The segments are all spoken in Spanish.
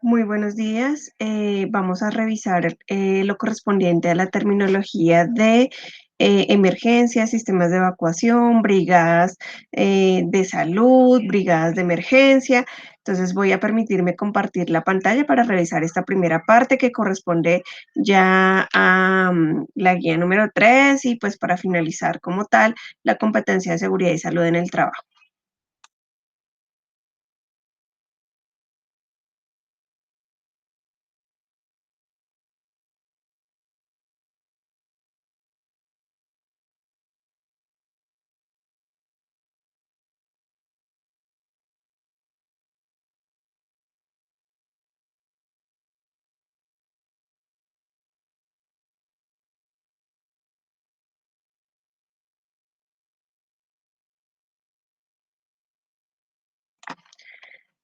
Muy buenos días. Vamos a revisar lo correspondiente a la terminología de emergencias, sistemas de evacuación, brigadas de salud, brigadas de emergencia. Entonces voy a permitirme compartir la pantalla para revisar esta primera parte que corresponde ya a la guía número 3 y pues para finalizar como tal la competencia de seguridad y salud en el trabajo.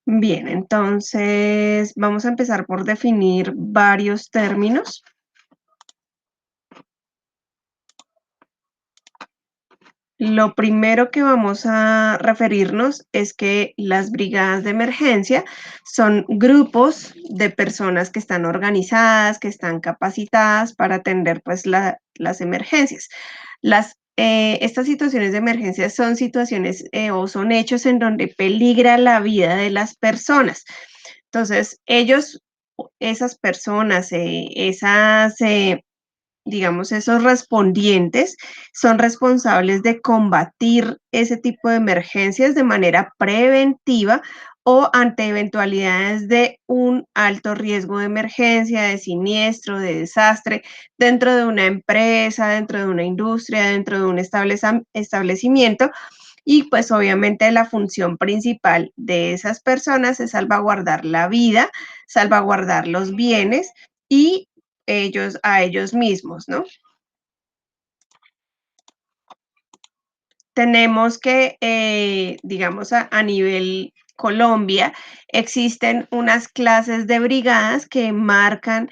Bien, entonces vamos a empezar por definir varios términos. Lo primero que vamos a referirnos es que las brigadas de emergencia son grupos de personas que están organizadas, que están capacitadas para atender pues las emergencias. Estas situaciones de emergencia son situaciones o son hechos en donde peligra la vida de las personas. Entonces, esas personas, digamos, esos respondientes son responsables de combatir ese tipo de emergencias de manera preventiva o ante eventualidades de un alto riesgo de emergencia, de siniestro, de desastre, dentro de una empresa, dentro de una industria, dentro de un establecimiento. Y pues obviamente la función principal de esas personas es salvaguardar la vida, salvaguardar los bienes y ellos a ellos mismos, ¿no? Tenemos que, digamos, a nivel Colombia, existen unas clases de brigadas que marcan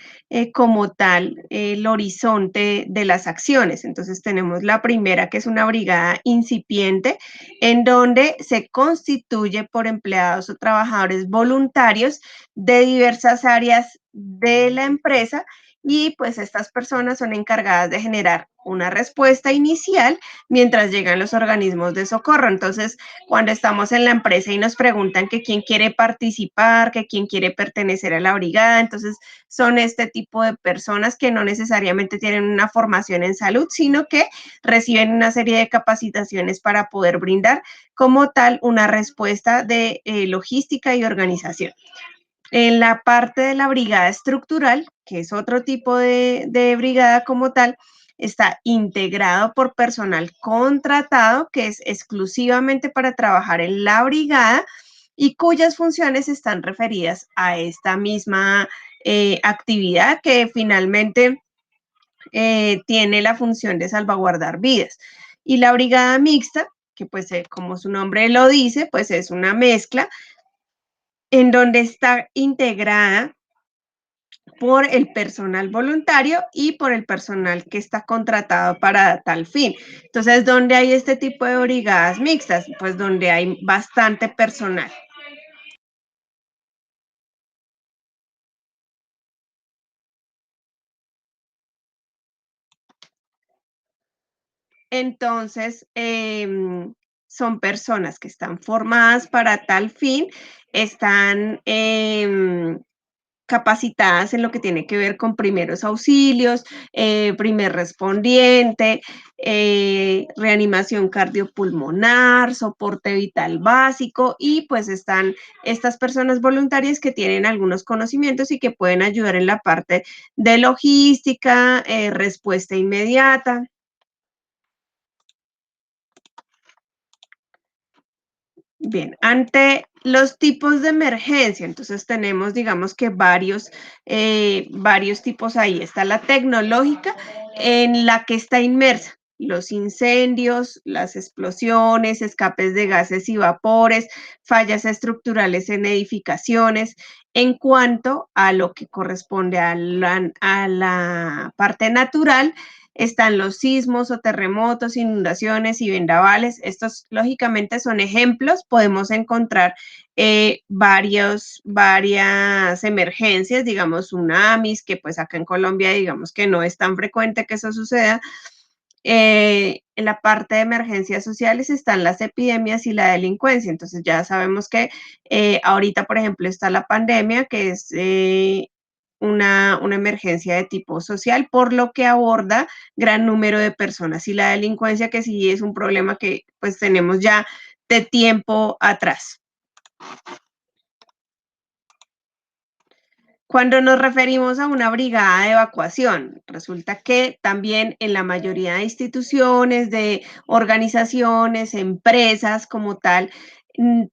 como tal el horizonte de las acciones. Entonces tenemos la primera, que es una brigada incipiente, en donde se constituye por empleados o trabajadores voluntarios de diversas áreas de la empresa y pues estas personas son encargadas de generar una respuesta inicial mientras llegan los organismos de socorro. Entonces, cuando estamos en la empresa y nos preguntan que quién quiere participar, que quién quiere pertenecer a la brigada, entonces son este tipo de personas que no necesariamente tienen una formación en salud, sino que reciben una serie de capacitaciones para poder brindar como tal una respuesta de logística y organización. En la parte de la brigada estructural, que es otro tipo de brigada como tal, está integrado por personal contratado, que es exclusivamente para trabajar en la brigada y cuyas funciones están referidas a esta misma actividad que finalmente tiene la función de salvaguardar vidas. Y la brigada mixta, que pues como su nombre lo dice, pues es una mezcla en donde está integrada por el personal voluntario y por el personal que está contratado para tal fin. Entonces, ¿dónde hay este tipo de brigadas mixtas? Pues donde hay bastante personal. Entonces, son personas que están formadas para tal fin, están capacitadas en lo que tiene que ver con primeros auxilios, primer respondiente, reanimación cardiopulmonar, soporte vital básico y pues están estas personas voluntarias que tienen algunos conocimientos y que pueden ayudar en la parte de logística, respuesta inmediata. Bien, ante los tipos de emergencia, entonces tenemos, digamos que varios tipos ahí. Está la tecnológica en la que está inmersa los incendios, las explosiones, escapes de gases y vapores, fallas estructurales en edificaciones. En cuanto a lo que corresponde a la parte natural, están los sismos o terremotos, inundaciones y vendavales. Estos lógicamente son ejemplos, podemos encontrar varias emergencias, digamos tsunamis, que pues acá en Colombia digamos que no es tan frecuente que eso suceda. En la parte de emergencias sociales están las epidemias y la delincuencia. Entonces ya sabemos que ahorita, por ejemplo, está la pandemia, que es una emergencia de tipo social, por lo que aborda gran número de personas. Y la delincuencia, que sí es un problema que pues tenemos ya de tiempo atrás. Cuando nos referimos a una brigada de evacuación, resulta que también en la mayoría de instituciones, de organizaciones, empresas como tal,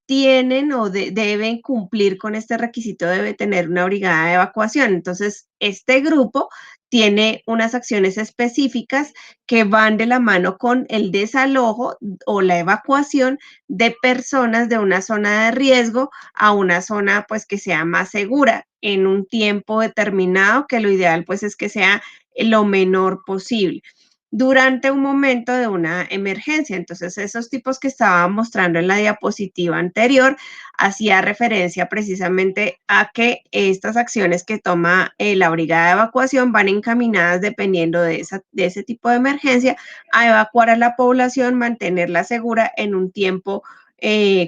tienen o deben cumplir con este requisito, debe tener una brigada de evacuación. Entonces, este grupo tiene unas acciones específicas que van de la mano con el desalojo o la evacuación de personas de una zona de riesgo a una zona pues que sea más segura en un tiempo determinado, que lo ideal pues es que sea lo menor posible durante un momento de una emergencia. Entonces, esos tipos que estaba mostrando en la diapositiva anterior hacía referencia precisamente a que estas acciones que toma la brigada de evacuación van encaminadas, dependiendo de ese tipo de emergencia, a evacuar a la población, mantenerla segura en un tiempo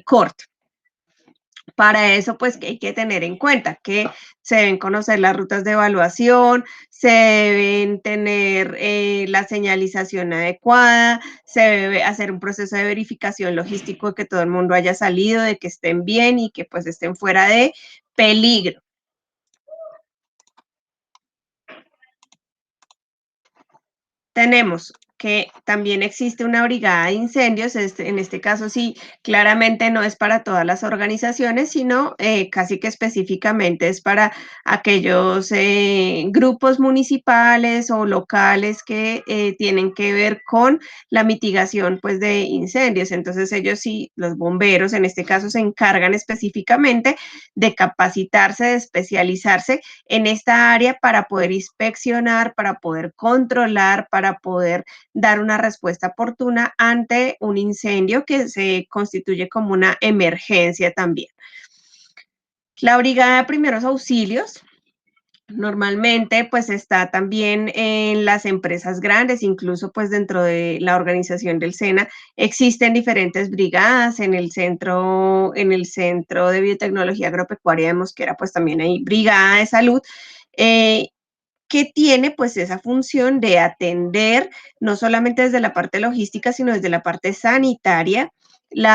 corto. Para eso, pues, que hay que tener en cuenta que se deben conocer las rutas de evaluación, se deben tener la señalización adecuada, se debe hacer un proceso de verificación logístico de que todo el mundo haya salido, de que estén bien y que pues estén fuera de peligro. Tenemos que también existe una brigada de incendios, en este caso sí, claramente no es para todas las organizaciones, sino casi que específicamente es para aquellos grupos municipales o locales que tienen que ver con la mitigación pues de incendios. Entonces ellos sí, los bomberos en este caso se encargan específicamente de capacitarse, de especializarse en esta área para poder inspeccionar, para poder controlar, para poder dar una respuesta oportuna ante un incendio que se constituye como una emergencia también. La Brigada de Primeros Auxilios normalmente pues está también en las empresas grandes, incluso pues dentro de la organización del SENA existen diferentes brigadas. En el Centro de Biotecnología Agropecuaria de Mosquera pues también hay brigada de salud. eh, que tiene pues esa función de atender no solamente desde la parte logística, sino desde la parte sanitaria, los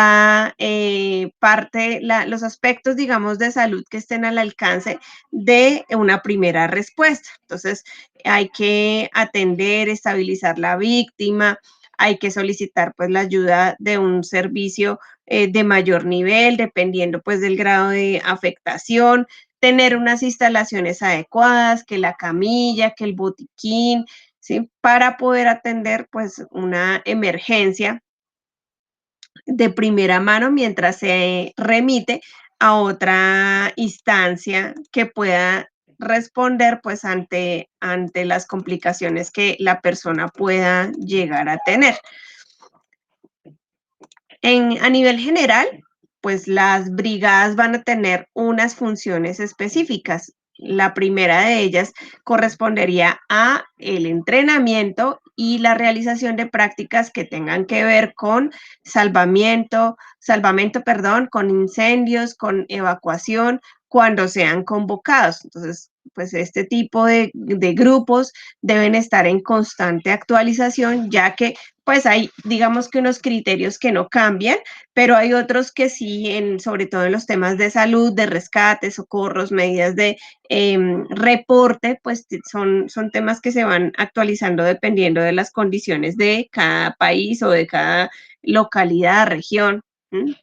aspectos, digamos, de salud que estén al alcance de una primera respuesta. Entonces, hay que atender, estabilizar la víctima, hay que solicitar pues la ayuda de un servicio de mayor nivel, dependiendo pues del grado de afectación, tener unas instalaciones adecuadas, que la camilla, que el botiquín, ¿sí? Para poder atender pues una emergencia de primera mano mientras se remite a otra instancia que pueda responder pues ante las complicaciones que la persona pueda llegar a tener. A nivel general, pues las brigadas van a tener unas funciones específicas. La primera de ellas correspondería a el entrenamiento y la realización de prácticas que tengan que ver con salvamento, con incendios, con evacuación, cuando sean convocados. Entonces, pues este tipo de grupos deben estar en constante actualización, ya que pues hay, digamos que unos criterios que no cambian, pero hay otros que sí, sobre todo en los temas de salud, de rescate, socorros, medidas de reporte, pues son temas que se van actualizando dependiendo de las condiciones de cada país o de cada localidad, región. ¿M?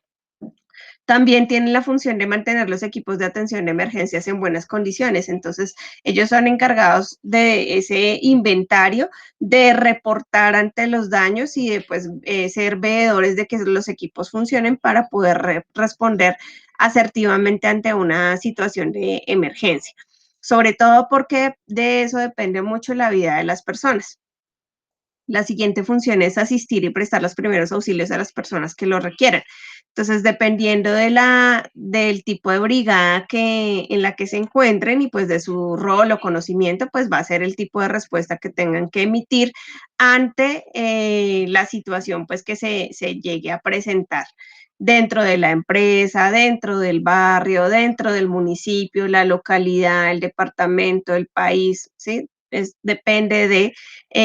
También tienen la función de mantener los equipos de atención de emergencias en buenas condiciones. Entonces, ellos son encargados de ese inventario, de reportar ante los daños y de pues, ser veedores de que los equipos funcionen para poder responder asertivamente ante una situación de emergencia. Sobre todo porque de eso depende mucho la vida de las personas. La siguiente función es asistir y prestar los primeros auxilios a las personas que lo requieran. Entonces, dependiendo del tipo de brigada en la que se encuentren y pues de su rol o conocimiento, pues va a ser el tipo de respuesta que tengan que emitir ante la situación pues que se llegue a presentar dentro de la empresa, dentro del barrio, dentro del municipio, la localidad, el departamento, el país, ¿sí? Depende de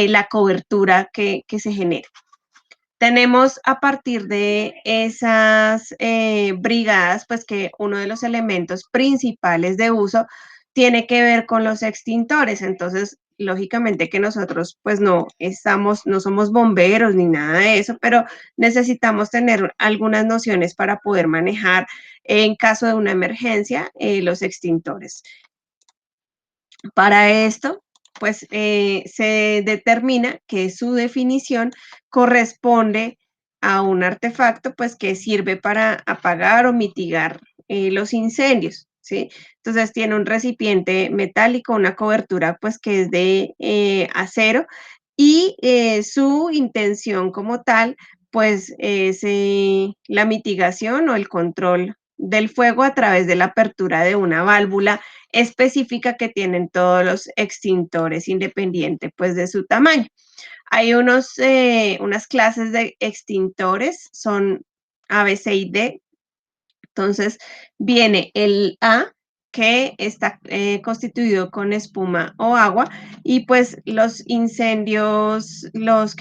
la cobertura que se genere. Tenemos a partir de esas brigadas, pues que uno de los elementos principales de uso tiene que ver con los extintores. Entonces, lógicamente que nosotros pues no somos bomberos ni nada de eso, pero necesitamos tener algunas nociones para poder manejar en caso de una emergencia los extintores. Para esto, pues se determina que su definición corresponde a un artefacto pues que sirve para apagar o mitigar los incendios, ¿sí? Entonces tiene un recipiente metálico, una cobertura pues que es de acero y su intención como tal pues es la mitigación o el control del fuego a través de la apertura de una válvula específica que tienen todos los extintores independiente pues de su tamaño. Hay unas clases de extintores, son A, B, C y D. Entonces viene el A, que está constituido con espuma o agua, y pues los incendios, los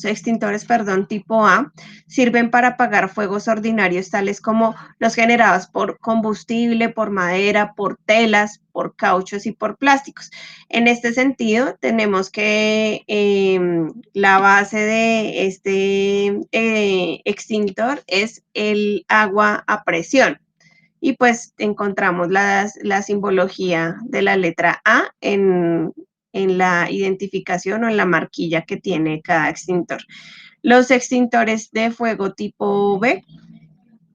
extintores, perdón, tipo A, sirven para apagar fuegos ordinarios tales como los generados por combustible, por madera, por telas, por cauchos y por plásticos. En este sentido, tenemos que la base de este extintor es el agua a presión. Y pues encontramos la simbología de la letra A en la identificación o en la marquilla que tiene cada extintor. Los extintores de fuego tipo B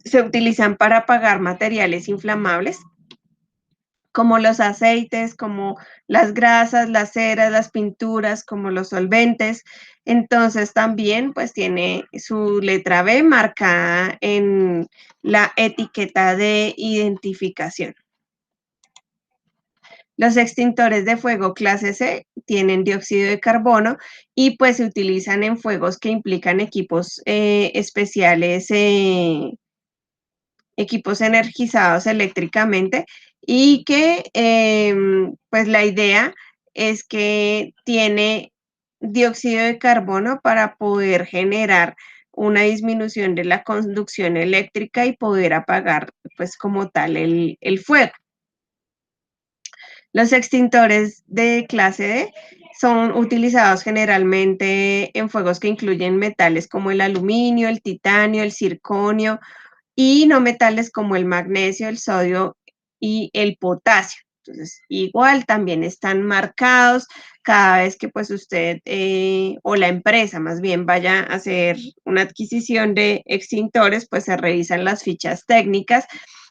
se utilizan para apagar materiales inflamables como los aceites, como las grasas, las ceras, las pinturas, como los solventes. Entonces también pues tiene su letra B marcada en la etiqueta de identificación. Los extintores de fuego clase C tienen dióxido de carbono y pues se utilizan en fuegos que implican equipos especiales, equipos energizados eléctricamente y que pues la idea es que tiene dióxido de carbono para poder generar una disminución de la conducción eléctrica y poder apagar pues como tal el fuego. Los extintores de clase D son utilizados generalmente en fuegos que incluyen metales como el aluminio, el titanio, el circonio, y no metales como el magnesio, el sodio y el potasio. Entonces, igual también están marcados cada vez que pues usted o la empresa más bien vaya a hacer una adquisición de extintores, pues se revisan las fichas técnicas,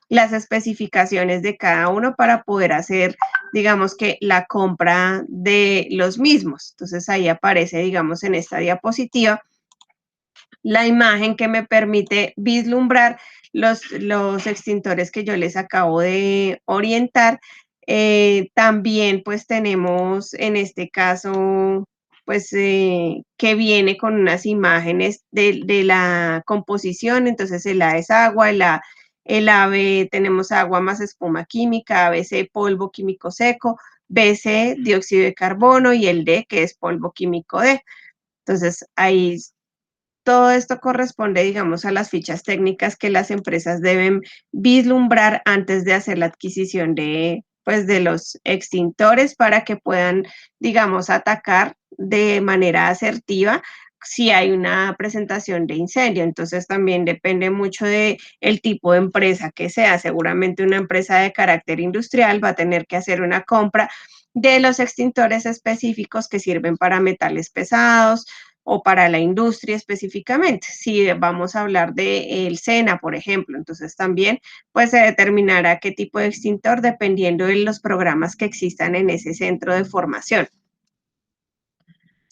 las especificaciones de cada uno para poder hacer, digamos que la compra de los mismos. Entonces ahí aparece, digamos, en esta diapositiva la imagen que me permite vislumbrar los extintores que yo les acabo de orientar. También pues tenemos en este caso pues que viene con unas imágenes de la composición, entonces el A es agua, el AB tenemos agua más espuma química, ABC polvo químico seco, BC dióxido de carbono y el D que es polvo químico D. Entonces ahí todo esto corresponde, digamos, a las fichas técnicas que las empresas deben vislumbrar antes de hacer la adquisición pues, de los extintores para que puedan, digamos, atacar de manera asertiva si hay una presentación de incendio. Entonces también depende mucho de el tipo de empresa que sea. Seguramente una empresa de carácter industrial va a tener que hacer una compra de los extintores específicos que sirven para metales pesados, o para la industria específicamente. Si vamos a hablar de el SENA, por ejemplo, entonces también pues se determinará qué tipo de extintor dependiendo de los programas que existan en ese centro de formación.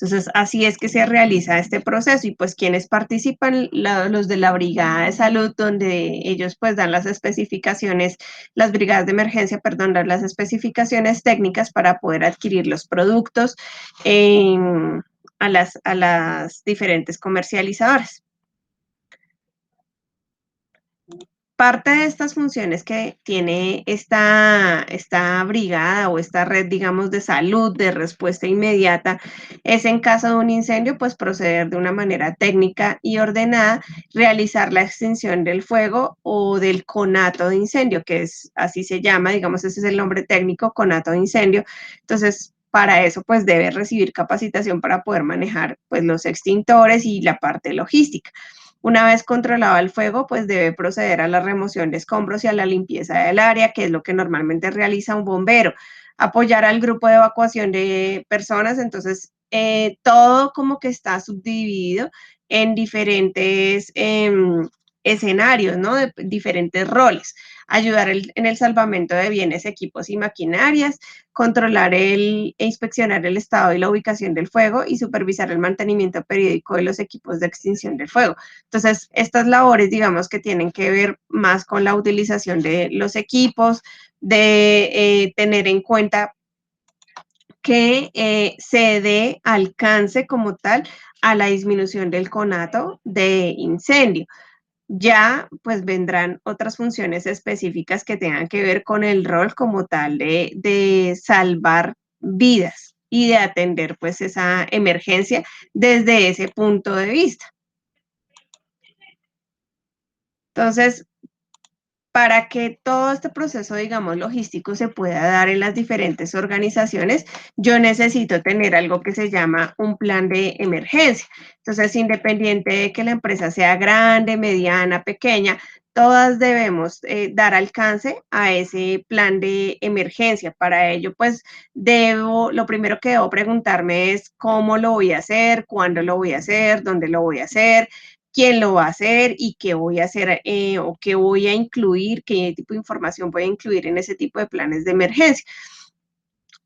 Entonces, así es que se realiza este proceso y pues quienes participan, los de la Brigada de Salud, donde ellos pues dan las especificaciones, las brigadas de emergencia, perdón, dan las especificaciones técnicas para poder adquirir los productos a las diferentes comercializadoras. Parte de estas funciones que tiene esta brigada o esta red, digamos, de salud, de respuesta inmediata, es en caso de un incendio, pues proceder de una manera técnica y ordenada, realizar la extinción del fuego o del conato de incendio, que es así se llama, digamos, ese es el nombre técnico, conato de incendio. Entonces, para eso, pues debe recibir capacitación para poder manejar, pues, los extintores y la parte logística. Una vez controlado el fuego, pues debe proceder a la remoción de escombros y a la limpieza del área, que es lo que normalmente realiza un bombero. Apoyar al grupo de evacuación de personas, entonces todo como que está subdividido en diferentes escenarios, ¿no? De diferentes roles. Ayudar en el salvamento de bienes, equipos y maquinarias, controlar e inspeccionar el estado y la ubicación del fuego y supervisar el mantenimiento periódico de los equipos de extinción del fuego. Entonces, estas labores, digamos que tienen que ver más con la utilización de los equipos, de tener en cuenta que se dé alcance como tal a la disminución del conato de incendio. Ya pues vendrán otras funciones específicas que tengan que ver con el rol como tal de salvar vidas y de atender pues esa emergencia desde ese punto de vista. Entonces, para que todo este proceso, digamos, logístico se pueda dar en las diferentes organizaciones, yo necesito tener algo que se llama un plan de emergencia. Entonces, independiente de que la empresa sea grande, mediana, pequeña, todas debemos dar alcance a ese plan de emergencia. Para ello, pues, lo primero que debo preguntarme es cómo lo voy a hacer, cuándo lo voy a hacer, dónde lo voy a hacer, quién lo va a hacer y qué voy a hacer o qué voy a incluir, qué tipo de información voy a incluir en ese tipo de planes de emergencia.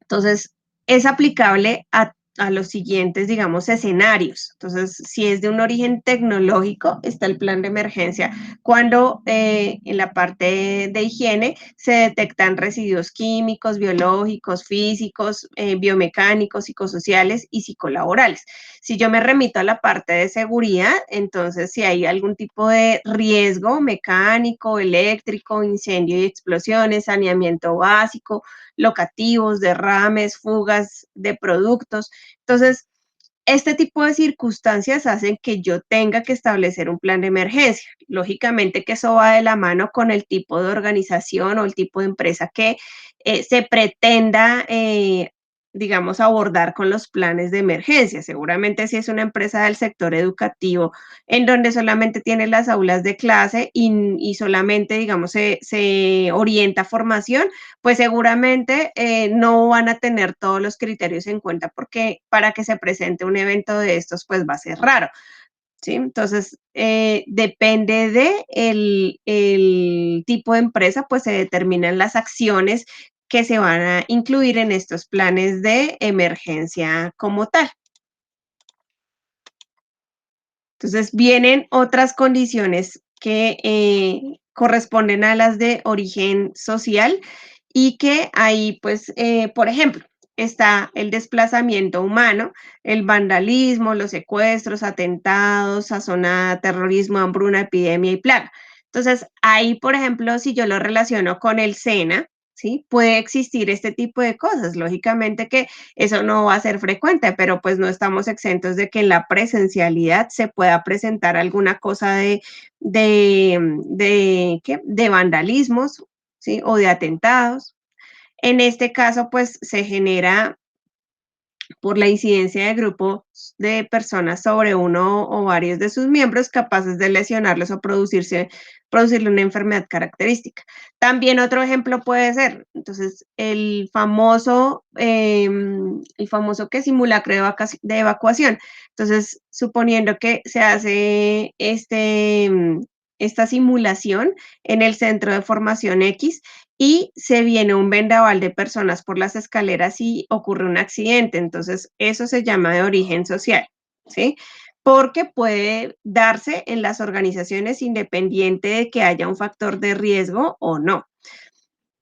Entonces, es aplicable a los siguientes, digamos, escenarios. Entonces, si es de un origen tecnológico, está el plan de emergencia. Cuando en la parte de higiene se detectan residuos químicos, biológicos, físicos, biomecánicos, psicosociales y psicolaborales. Si yo me remito a la parte de seguridad, entonces si hay algún tipo de riesgo mecánico, eléctrico, incendio y explosiones, saneamiento básico, locativos, derrames, fugas de productos. Entonces, este tipo de circunstancias hacen que yo tenga que establecer un plan de emergencia. Lógicamente que eso va de la mano con el tipo de organización o el tipo de empresa que se pretenda, digamos, abordar con los planes de emergencia. Seguramente si es una empresa del sector educativo en donde solamente tiene las aulas de clase y solamente, digamos, se orienta formación, pues seguramente no van a tener todos los criterios en cuenta porque para que se presente un evento de estos, pues va a ser raro, ¿sí? Entonces, depende de el tipo de empresa, pues se determinan las acciones que se van a incluir en estos planes de emergencia como tal. Entonces, vienen otras condiciones que corresponden a las de origen social y que ahí, pues, por ejemplo, está el desplazamiento humano, el vandalismo, los secuestros, atentados, sazonada, terrorismo, hambruna, epidemia y plaga. Entonces, ahí, por ejemplo, si yo lo relaciono con el SENA, ¿sí? Puede existir este tipo de cosas. Lógicamente que eso no va a ser frecuente, pero pues no estamos exentos de que en la presencialidad se pueda presentar alguna cosa ¿qué? De vandalismos, ¿sí? O de atentados. En este caso, pues se genera por la incidencia de grupos de personas sobre uno o varios de sus miembros capaces de lesionarlos o producirle una enfermedad característica. También otro ejemplo puede ser, entonces, el famoso que simulacro de evacuación. Entonces, suponiendo que se hace esta simulación en el centro de formación X y se viene un vendaval de personas por las escaleras y ocurre un accidente. Entonces, eso se llama de origen social, ¿sí? Porque puede darse en las organizaciones independiente de que haya un factor de riesgo o no.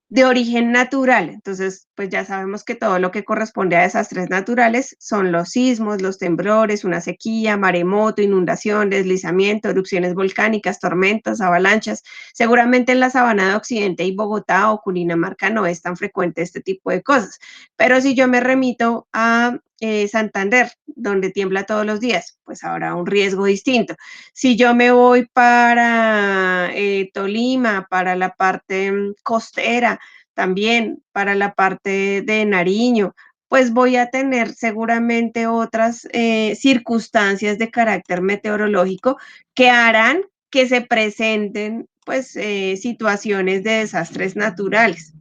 De origen natural, entonces, pues ya sabemos que todo lo que corresponde a desastres naturales son los sismos, los temblores, una sequía, maremoto, inundación, deslizamiento, erupciones volcánicas, tormentas, avalanchas. Seguramente en la sabana de Occidente y Bogotá o Cundinamarca no es tan frecuente este tipo de cosas, pero si yo me remito a Santander, donde tiembla todos los días, pues habrá un riesgo distinto. Si yo me voy para Tolima, para la parte costera, también para la parte de Nariño, pues voy a tener seguramente otras circunstancias de carácter meteorológico que harán que se presenten pues situaciones de desastres naturales.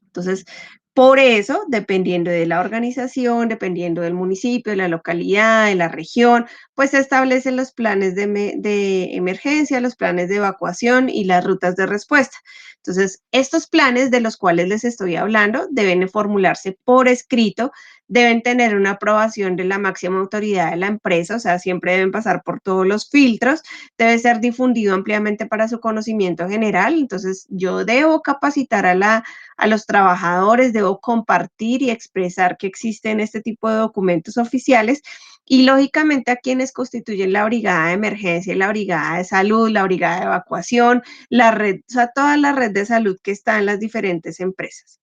Entonces, por eso, dependiendo de la organización, dependiendo del municipio, de la localidad, de la región, pues se establecen los planes de emergencia, los planes de evacuación y las rutas de respuesta. Entonces, estos planes de los cuales les estoy hablando deben formularse por escrito, deben tener una aprobación de la máxima autoridad de la empresa, o sea, siempre deben pasar por todos los filtros, debe ser difundido ampliamente para su conocimiento general. Entonces, yo debo capacitar a los trabajadores, debo compartir y expresar que existen este tipo de documentos oficiales y lógicamente a quienes constituyen la brigada de emergencia, la brigada de salud, la brigada de evacuación, la red, o sea, toda la red de salud que está en las diferentes empresas.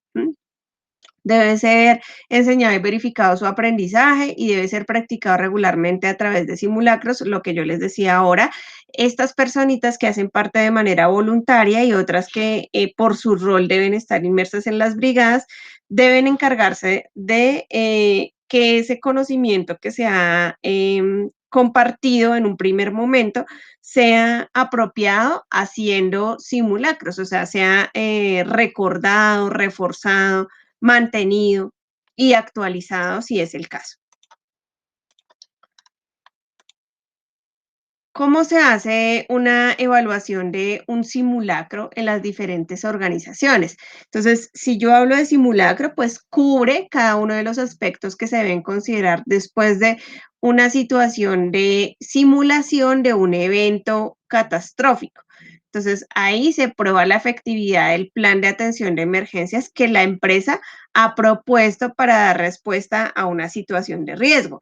Debe ser enseñado y verificado su aprendizaje y debe ser practicado regularmente a través de simulacros, lo que yo les decía ahora. Estas personitas que hacen parte de manera voluntaria y otras que por su rol deben estar inmersas en las brigadas, deben encargarse de que ese conocimiento que se ha compartido en un primer momento sea apropiado haciendo simulacros, o sea, sea recordado, reforzado, mantenido y actualizado si es el caso. ¿Cómo se hace una evaluación de un simulacro en las diferentes organizaciones? Entonces, si yo hablo de simulacro, pues cubre cada uno de los aspectos que se deben considerar después de una situación de simulación de un evento catastrófico. Entonces, ahí se prueba la efectividad del plan de atención de emergencias que la empresa ha propuesto para dar respuesta a una situación de riesgo.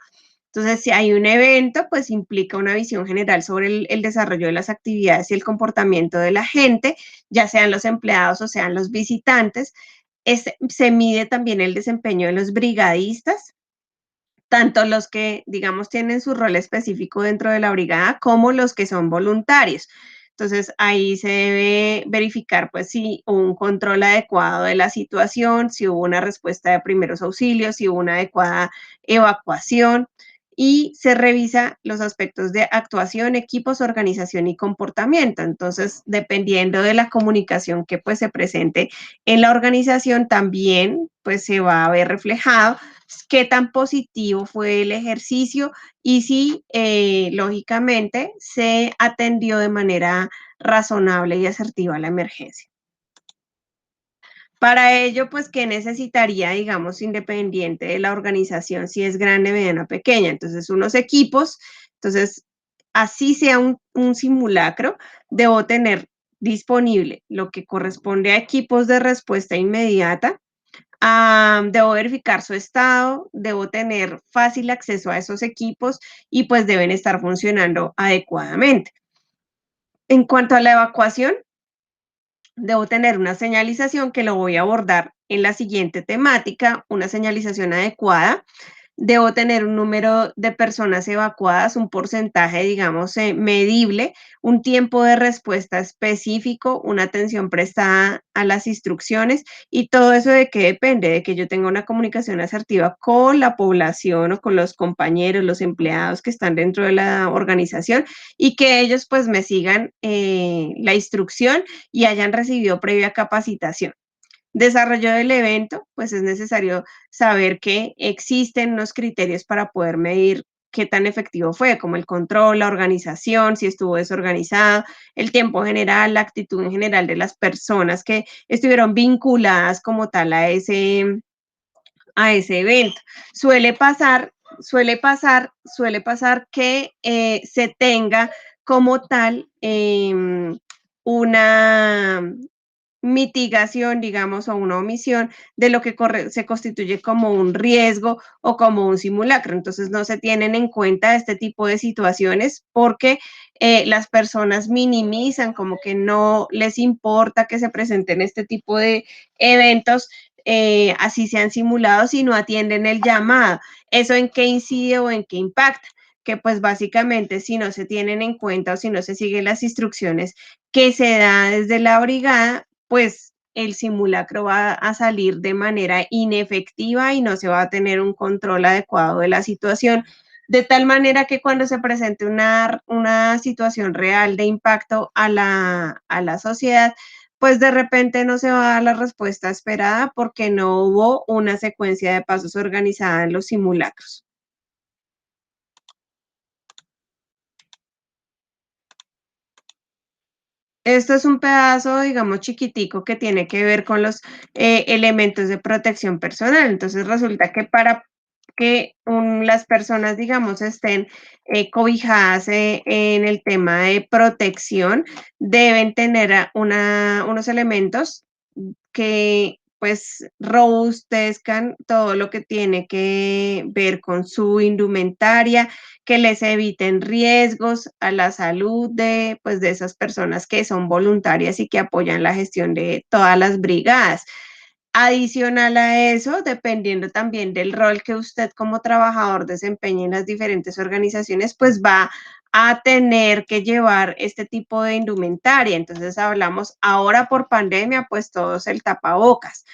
Entonces, si hay un evento, pues implica una visión general sobre el desarrollo de las actividades y el comportamiento de la gente, ya sean los empleados o sean los visitantes. Se mide también el desempeño de los brigadistas, tanto los que, digamos, tienen su rol específico dentro de la brigada como los que son voluntarios. Entonces, ahí se debe verificar, pues, si hubo un control adecuado de la situación, si hubo una respuesta de primeros auxilios, si hubo una adecuada evacuación y se revisa los aspectos de actuación, equipos, organización y comportamiento. Entonces, dependiendo de la comunicación que pues se presente en la organización, también pues se va a ver reflejado qué tan positivo fue el ejercicio y si lógicamente se atendió de manera razonable y asertiva la emergencia. Para ello, pues, ¿qué necesitaría, digamos, independiente de la organización, si es grande, mediana, pequeña? Entonces, unos equipos, entonces, así sea un simulacro, debo tener disponible lo que corresponde a equipos de respuesta inmediata. Debo verificar su estado, debo tener fácil acceso a esos equipos y pues deben estar funcionando adecuadamente. En cuanto a la evacuación, debo tener una señalización que lo voy a abordar en la siguiente temática, una señalización adecuada. Debo tener un número de personas evacuadas, un porcentaje, digamos, medible, un tiempo de respuesta específico, una atención prestada a las instrucciones y todo eso de qué depende, de que yo tenga una comunicación asertiva con la población o con los compañeros, los empleados que están dentro de la organización y que ellos pues me sigan la instrucción y hayan recibido previa capacitación. Desarrollo del evento, pues es necesario saber que existen unos criterios para poder medir qué tan efectivo fue, como el control, la organización, si estuvo desorganizado, el tiempo general, la actitud en general de las personas que estuvieron vinculadas como tal a ese evento. Suele pasar, suele pasar que se tenga como tal una mitigación, digamos, o una omisión de lo que se constituye como un riesgo o como un simulacro. Entonces no se tienen en cuenta este tipo de situaciones porque las personas minimizan, como que no les importa que se presenten este tipo de eventos, así sean simulados y no atienden el llamado. ¿Eso en qué incide o en qué impacta? Que pues básicamente si no se tienen en cuenta o si no se siguen las instrucciones que se da desde la brigada, pues el simulacro va a salir de manera inefectiva y no se va a tener un control adecuado de la situación, de tal manera que cuando se presente una situación real de impacto a la sociedad, pues de repente no se va a dar la respuesta esperada porque no hubo una secuencia de pasos organizada en los simulacros. Esto es un pedazo, digamos, chiquitico que tiene que ver con los elementos de protección personal. Entonces resulta que para que las personas, digamos, estén cobijadas en el tema de protección, deben tener unos elementos que pues robustezcan todo lo que tiene que ver con su indumentaria, que les eviten riesgos a la salud de, pues, de esas personas que son voluntarias y que apoyan la gestión de todas las brigadas. Adicional a eso, dependiendo también del rol que usted como trabajador desempeñe en las diferentes organizaciones, pues va a tener que llevar este tipo de indumentaria. Entonces hablamos ahora por pandemia, pues todos el tapabocas.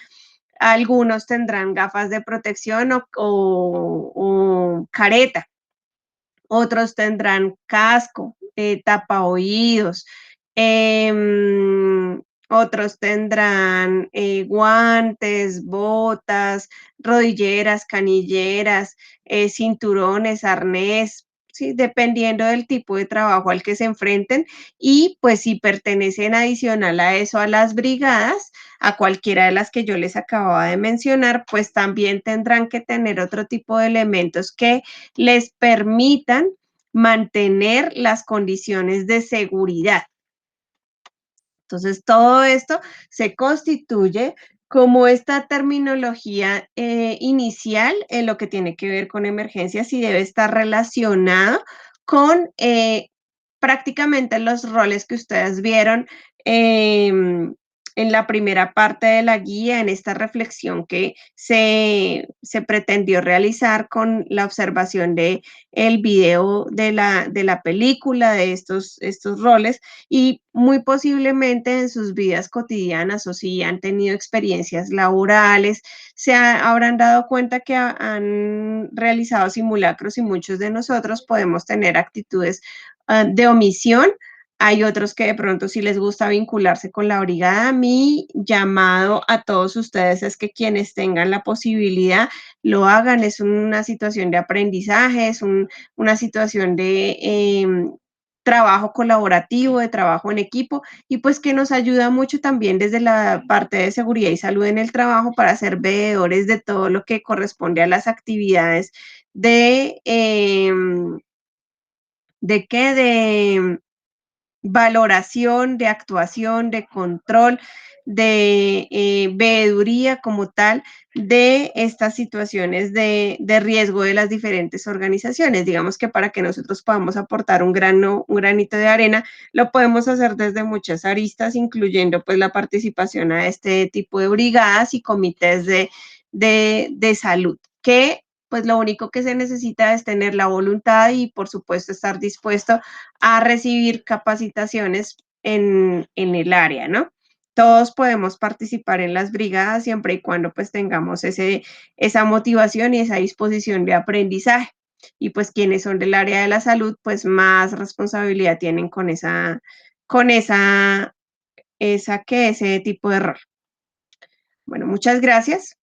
Algunos tendrán gafas de protección o careta, otros tendrán casco, tapa oídos, otros tendrán guantes, botas, rodilleras, canilleras, cinturones, arnés, ¿sí? Dependiendo del tipo de trabajo al que se enfrenten y pues si pertenecen adicional a eso a las brigadas, a cualquiera de las que yo les acababa de mencionar, pues también tendrán que tener otro tipo de elementos que les permitan mantener las condiciones de seguridad. Entonces, todo esto se constituye como esta terminología inicial en lo que tiene que ver con emergencias y debe estar relacionado con prácticamente los roles que ustedes vieron en la primera parte de la guía, en esta reflexión que se pretendió realizar con la observación de el video de la película, de estos roles, y muy posiblemente en sus vidas cotidianas o si han tenido experiencias laborales, habrán dado cuenta que han realizado simulacros y muchos de nosotros podemos tener actitudes de omisión. Hay otros que de pronto sí les gusta vincularse con la brigada. Mi llamado a todos ustedes es que quienes tengan la posibilidad lo hagan. Es una situación de aprendizaje, es una situación de trabajo colaborativo, de trabajo en equipo y pues que nos ayuda mucho también desde la parte de seguridad y salud en el trabajo para ser veedores de todo lo que corresponde a las actividades de, ¿de qué? De valoración, de actuación, de control, de veeduría como tal de estas situaciones de riesgo de las diferentes organizaciones. Digamos que para que nosotros podamos aportar un granito de arena, lo podemos hacer desde muchas aristas, incluyendo pues la participación a este tipo de brigadas y comités de salud, que pues lo único que se necesita es tener la voluntad y por supuesto estar dispuesto a recibir capacitaciones en el área, ¿no? Todos podemos participar en las brigadas siempre y cuando pues tengamos esa motivación y esa disposición de aprendizaje. Y pues quienes son del área de la salud, pues más responsabilidad tienen con esa, ese tipo de rol. Bueno, muchas gracias.